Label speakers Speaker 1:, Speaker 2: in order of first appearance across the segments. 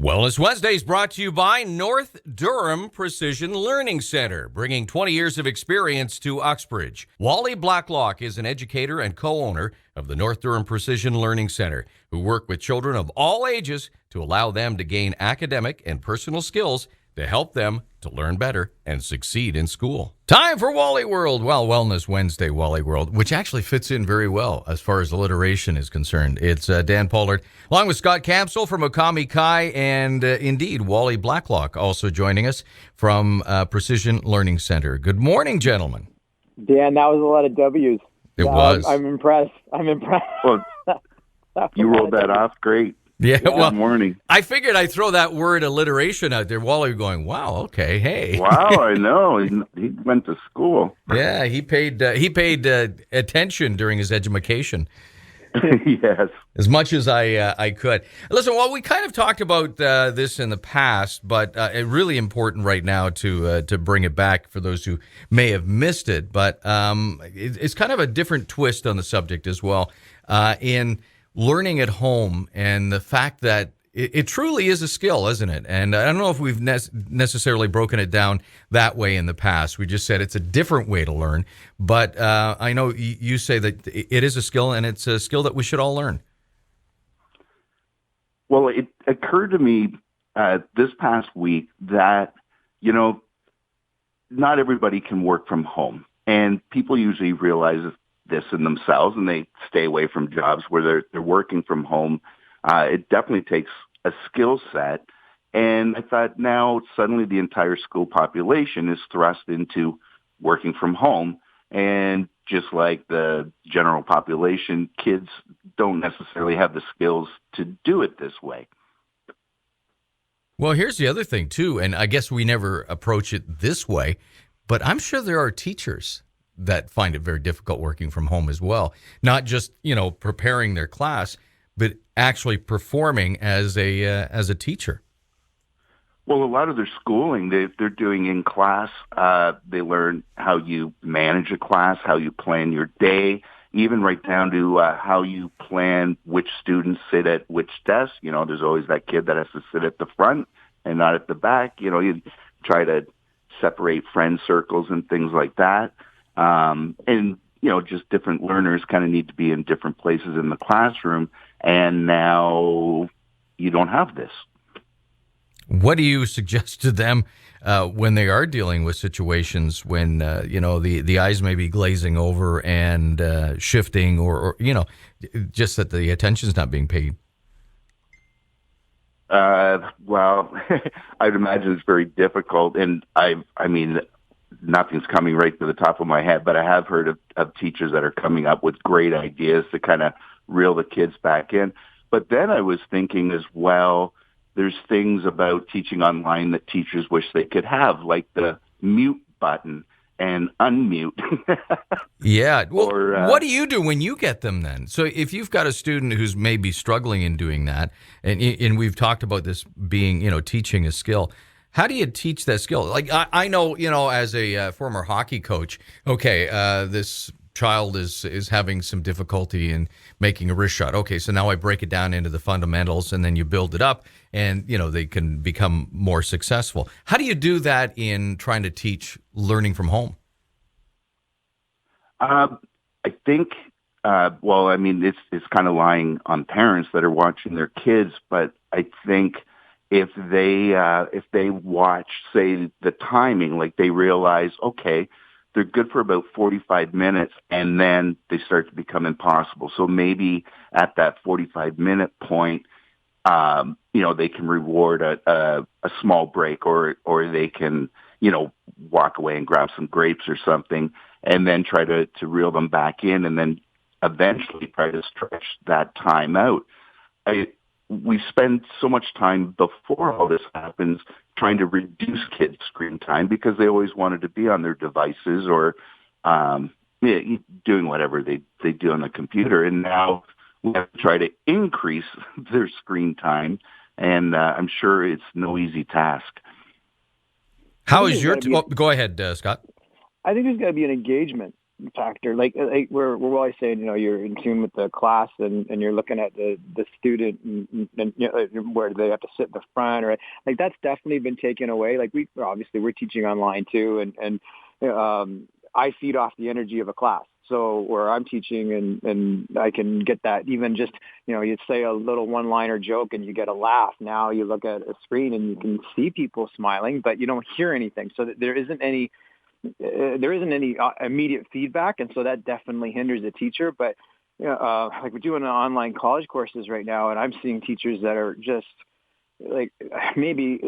Speaker 1: Wellness Wednesday is brought to you by North Durham Precision Learning Centre, bringing 20 years of experience to Uxbridge. Wally Blacklock is an educator and co-owner of the North Durham Precision Learning Centre, who work with children of all ages to allow them to gain academic and personal skills to help them to learn better and succeed in school. Time for Wally World. Well, Wellness Wednesday, Wally World, which actually fits in very well as far as alliteration is concerned. It's Dan Pollard, along with Scott Campsell from Okami Kai, and indeed, Wally Blacklock also joining us from Precision Learning Centre. Good morning, gentlemen.
Speaker 2: Dan, that was a lot of W's.
Speaker 1: It was.
Speaker 2: I'm impressed.
Speaker 3: Well, you rolled that off great.
Speaker 1: Yeah, well,
Speaker 3: good morning.
Speaker 1: I figured I'd throw that word alliteration out there while you're going, wow, okay, hey.
Speaker 3: Wow, I know. He went to school.
Speaker 1: Yeah, he paid attention during his education.
Speaker 3: Yes.
Speaker 1: As much as I could. Listen, well, we kind of talked about this in the past, but it's really important right now to bring it back for those who may have missed it. But it's kind of a different twist on the subject as well in learning at home, and the fact that it truly is a skill, isn't it? And I don't know if we've necessarily broken it down that way in the past. We just said it's a different way to learn. But I know you say that it is a skill, and it's a skill that we should all learn.
Speaker 3: Well, it occurred to me this past week that, not everybody can work from home. And people usually realize this in themselves, and they stay away from jobs where they're working from home. It definitely takes a skill set. And I thought now suddenly the entire school population is thrust into working from home. And just like the general population, kids don't necessarily have the skills to do it this way.
Speaker 1: Well, here's the other thing, too, and I guess we never approach it this way, but I'm sure there are teachers that find it very difficult working from home as well. Not just, preparing their class, but actually performing as a teacher.
Speaker 3: Well, a lot of their schooling, they're doing in class. They learn how you manage a class, how you plan your day, even right down to how you plan which students sit at which desk. There's always that kid that has to sit at the front and not at the back. You try to separate friend circles and things like that. And just different learners kind of need to be in different places in the classroom. And now you don't have this.
Speaker 1: What do you suggest to them when they are dealing with situations when, the eyes may be glazing over and shifting or just that the attention's not being paid?
Speaker 3: Well, I'd imagine it's very difficult. And I mean, nothing's coming right to the top of my head, but I have heard of teachers that are coming up with great ideas to kind of reel the kids back in. But then I was thinking as well, there's things about teaching online that teachers wish they could have, like the mute button and unmute.
Speaker 1: Yeah. Well, what do you do when you get them then? So if you've got a student who's maybe struggling in doing that, and we've talked about this being, teaching a skill, how do you teach that skill? Like I know, as a former hockey coach, okay, this child is having some difficulty in making a wrist shot. Okay, so now I break it down into the fundamentals, and then you build it up, and they can become more successful. How do you do that in trying to teach learning from home?
Speaker 3: I think, it's kind of lying on parents that are watching their kids, but I think if they watch, say, the timing, like they realize, okay, they're good for about 45 minutes, and then they start to become impossible. So maybe at that 45-minute point, they can reward a small break, or they can, walk away and grab some grapes or something, and then try to reel them back in, and then eventually try to stretch that time out. We spend so much time before all this happens trying to reduce kids' screen time because they always wanted to be on their devices or doing whatever they do on the computer. And now we have to try to increase their screen time, and I'm sure it's no easy task.
Speaker 1: How is your... go ahead, Scott.
Speaker 2: I think there's got to be an engagement. factor. Like we're always saying, you're in tune with the class and you're looking at the student and where they have to sit in the front, or like that's definitely been taken away. Like we're teaching online too, and I feed off the energy of a class. So where I'm teaching and I can get that, even just, you'd say a little one-liner joke and you get a laugh. Now you look at a screen and you can see people smiling, but you don't hear anything. So there isn't any immediate feedback. And so that definitely hinders the teacher. But, like we're doing online college courses right now, and I'm seeing teachers that are just, like maybe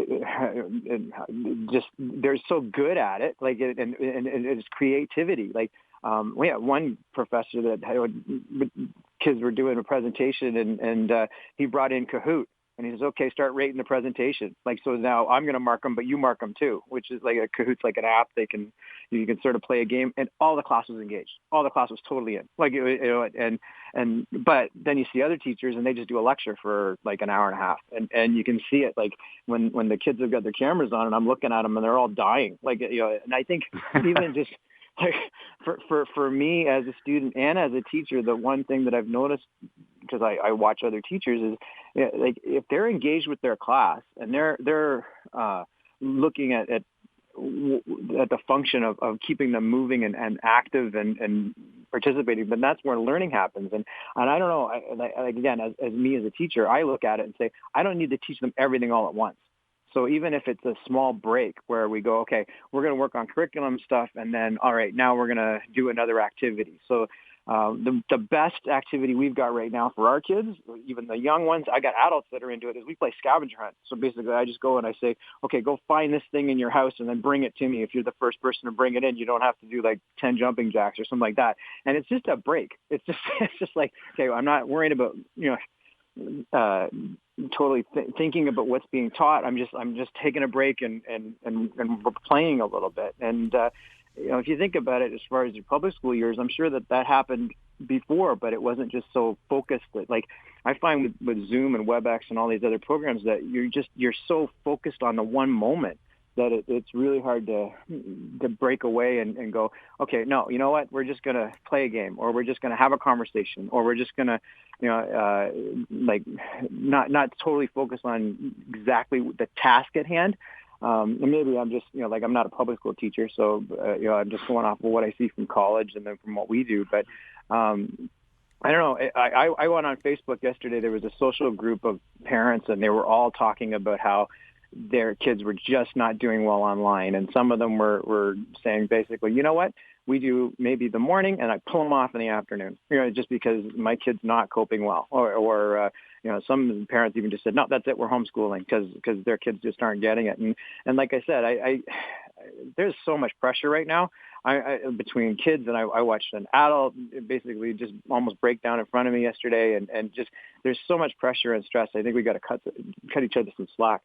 Speaker 2: just they're so good at it, like and it's creativity. Like we had one professor that kids were doing a presentation and he brought in Kahoot. And he says, okay, start rating the presentation. Like, so now I'm going to mark them, but you mark them too, which is like a Kahoot's like an app. You can sort of play a game, and all the class was engaged. All the class was totally in. Like, but then you see other teachers and they just do a lecture for like an hour and a half. And you can see it like when the kids have got their cameras on and I'm looking at them and they're all dying. Like, and I think even just like for me as a student and as a teacher, the one thing that I've noticed, because I watch other teachers, is like if they're engaged with their class and they're looking at the function of keeping them moving and active and participating, then that's where learning happens. And I don't know, again, as me as a teacher, I look at it and say, I don't need to teach them everything all at once. So even if it's a small break where we go, okay, we're going to work on curriculum stuff, and then, all right, now we're going to do another activity. So the best activity we've got right now for our kids, even the young ones, I got adults that are into it, is we play scavenger hunt. So basically I just go and I say, okay, go find this thing in your house and then bring it to me. If you're the first person to bring it in, you don't have to do like 10 jumping jacks or something like that. And it's just a break. It's just like, okay, I'm not worried about, totally thinking about what's being taught. I'm just taking a break and we're playing a little bit. And if you think about it, as far as your public school years, I'm sure that happened before, but it wasn't just so focused. That, like, I find with Zoom and WebEx and all these other programs that you're so focused on the one moment that it's really hard to break away and go, okay, no, you know what? We're just going to play a game, or we're just going to have a conversation, or we're just going to, like not totally focus on exactly the task at hand. And maybe I'm just, like I'm not a public school teacher, so, I'm just going off of what I see from college and then from what we do. But I don't know. I went on Facebook yesterday. There was a social group of parents, and they were all talking about how their kids were just not doing well online. And some of them were saying basically, you know what, we do maybe the morning and I pull them off in the afternoon, just because my kid's not coping well. Or some parents even just said, no, that's it, we're homeschooling because their kids just aren't getting it. And like I said, I there's so much pressure right now between kids, and I watched an adult basically just almost break down in front of me yesterday. And just there's so much pressure and stress. I think we got to cut each other some slack.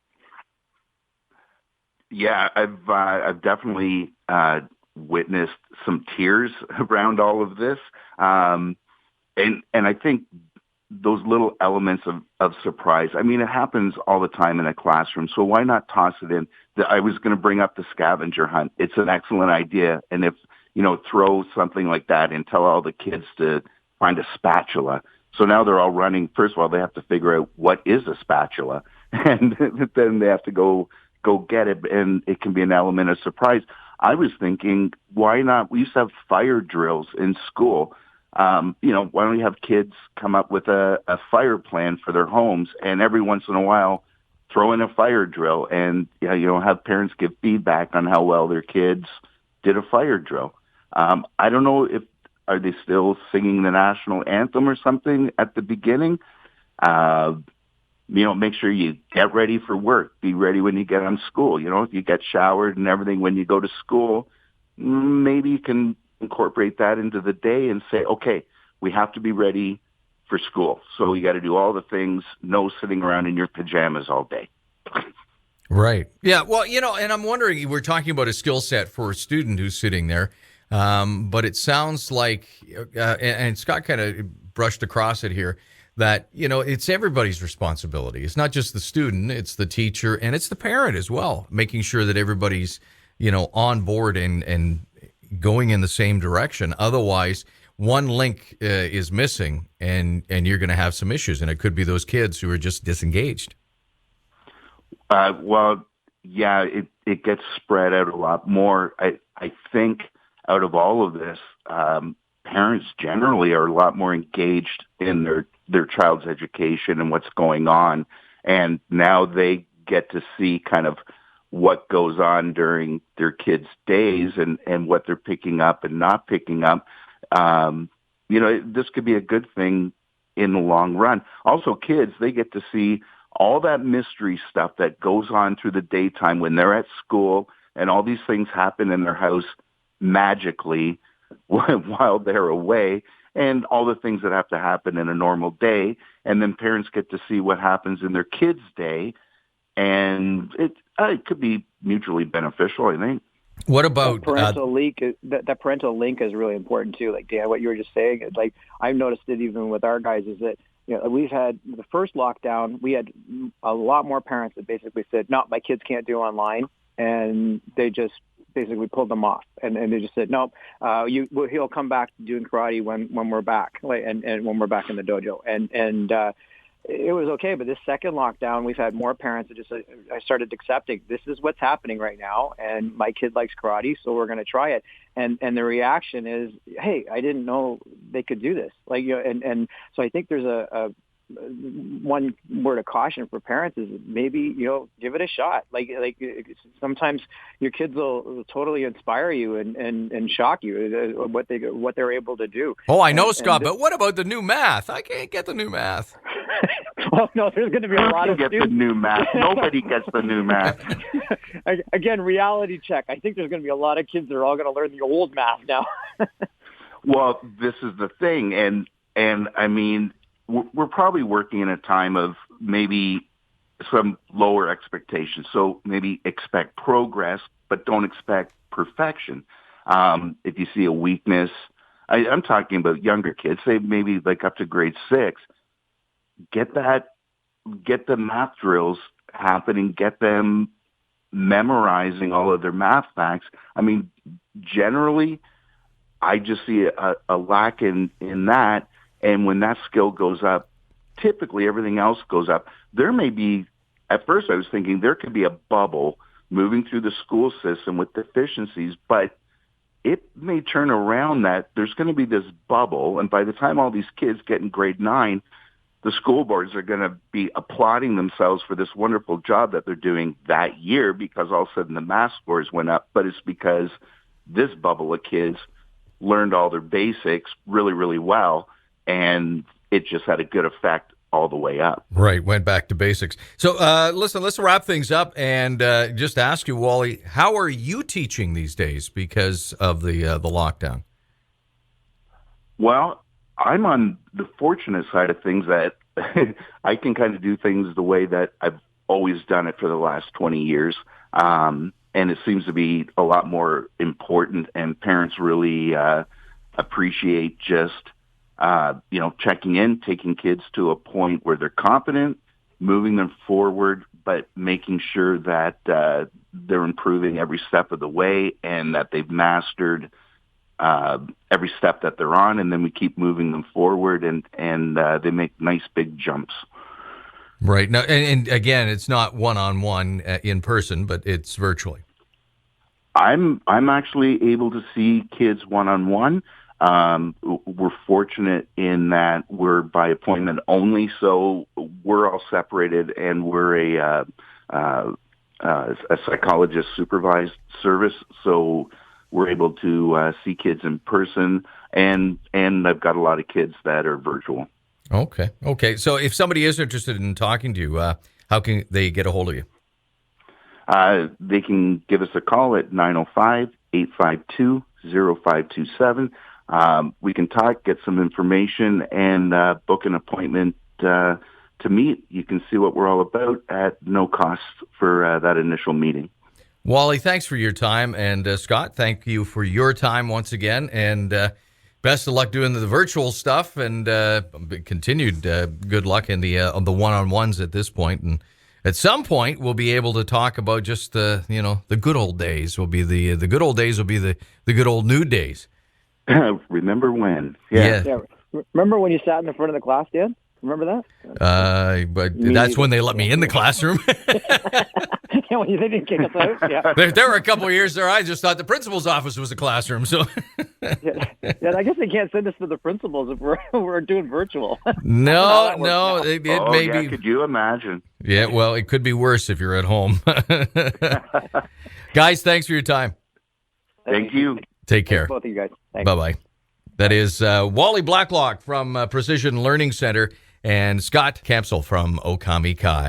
Speaker 3: Yeah, I've definitely witnessed some tears around all of this, and I think those little elements of surprise. I mean, it happens all the time in a classroom, so why not toss it in? I was going to bring up the scavenger hunt. It's an excellent idea, and if throw something like that and tell all the kids to find a spatula. So now they're all running. First of all, they have to figure out what is a spatula, and then they have to go get it, and it can be an element of surprise. I was thinking, why not? We used to have fire drills in school. Why don't you have kids come up with a fire plan for their homes, and every once in a while throw in a fire drill, and have parents give feedback on how well their kids did a fire drill. I don't know are they still singing the national anthem or something at the beginning? Make sure you get ready for work. Be ready when you get on school. If you get showered and everything when you go to school, maybe you can incorporate that into the day and say, okay, we have to be ready for school. So you got to do all the things, no sitting around in your pajamas all day.
Speaker 1: Right. Yeah. Well, and I'm wondering, we're talking about a skill set for a student who's sitting there, but it sounds like, and Scott kind of brushed across it here, that, it's everybody's responsibility. It's not just the student, it's the teacher, and it's the parent as well, making sure that everybody's, on board and going in the same direction. Otherwise, one link is missing, and you're going to have some issues, and it could be those kids who are just disengaged.
Speaker 3: Well, yeah, it gets spread out a lot more. I think out of all of this, parents generally are a lot more engaged in their child's education and what's going on. And now they get to see kind of what goes on during their kids' days and what they're picking up and not picking up. This could be a good thing in the long run. Also, kids, they get to see all that mystery stuff that goes on through the daytime when they're at school, and all these things happen in their house magically while they're away, and all the things that have to happen in a normal day. And then parents get to see what happens in their kids' day, and it could be mutually beneficial, I think.
Speaker 1: What about
Speaker 2: parental link? That parental link is really important too. Like Dan, what you were just saying, like I've noticed it even with our guys, is that we've had the first lockdown. We had a lot more parents that basically said, "No, my kids can't do online," and they just basically pulled them off, and they just said, "No, he'll come back doing karate when we're back, and when we're back in the dojo," and it was okay. But this second lockdown, we've had more parents that just I started accepting this is what's happening right now, and my kid likes karate, so we're going to try it. And the reaction is, "Hey, I didn't know they could do this." And so I think there's a one word of caution for parents is maybe give it a shot. Like sometimes your kids will totally inspire you and shock you what they're able to do.
Speaker 1: Oh, I know, Scott, but what about the new math? I can't get the new math.
Speaker 2: Well, no, there's going to be a lot of
Speaker 3: students. The new math. Nobody gets the new math.
Speaker 2: Again, reality check. I think there's going to be a lot of kids that are all going to learn the old math now.
Speaker 3: Well, this is the thing, and I mean, we're probably working in a time of maybe some lower expectations. So maybe expect progress, but don't expect perfection. If you see a weakness, I'm talking about younger kids, say maybe like up to grade 6. Get the math drills happening, get them memorizing all of their math facts. I mean, generally, I just see a lack in that. And when that skill goes up, typically everything else goes up. There may be, at first I was thinking there could be a bubble moving through the school system with deficiencies, but it may turn around that there's going to be this bubble. And by the time all these kids get in grade 9, the school boards are going to be applauding themselves for this wonderful job that they're doing that year because all of a sudden the math scores went up. But it's because this bubble of kids learned all their basics really, really well, and it just had a good effect all the way up.
Speaker 1: Right, went back to basics. So listen, let's wrap things up and just ask you, Wally, how are you teaching these days because of the lockdown?
Speaker 3: Well, I'm on the fortunate side of things that I can kind of do things the way that I've always done it for the last 20 years. And it seems to be a lot more important, and parents really appreciate just, checking in, taking kids to a point where they're competent, moving them forward, but making sure that they're improving every step of the way and that they've mastered every step that they're on, and then we keep moving them forward, and they make nice big jumps.
Speaker 1: Right. Now, and again, it's not one-on-one in person, but it's virtually.
Speaker 3: I'm actually able to see kids one-on-one. We're fortunate in that we're by appointment only, so we're all separated, and we're a psychologist supervised service, so we're able to see kids in person, and I've got a lot of kids that are virtual. Okay. So if somebody is interested in talking to you, how can they get a hold of you? They can give us a call at 905-852-0527. We can talk, get some information, and book an appointment to meet. You can see what we're all about at no cost for that initial meeting.
Speaker 1: Wally, thanks for your time. And Scott, thank you for your time once again. And best of luck doing the virtual stuff, and continued good luck in the one-on-ones at this point. And at some point we'll be able to talk about just the good old days. Will be the good old days will be the good old new days.
Speaker 3: Remember when? Yeah.
Speaker 2: Remember when you sat in the front of the class, Dan? Remember that?
Speaker 1: But that's when they let me in the classroom.
Speaker 2: Yeah, when they didn't kick us out. Yeah.
Speaker 1: There were a couple of years there I just thought the principal's office was a classroom. So
Speaker 2: Yeah, I guess they can't send us to the principals if we're doing virtual.
Speaker 1: no, it may be.
Speaker 3: Could you imagine?
Speaker 1: Yeah, well, it could be worse if you're at home. Guys, thanks for your time.
Speaker 3: Thank you.
Speaker 1: Take care.
Speaker 2: Both of you guys. Thanks.
Speaker 1: Bye-bye. That is Wally Blacklock from Precision Learning Center and Scott Campsell from Okami Kai.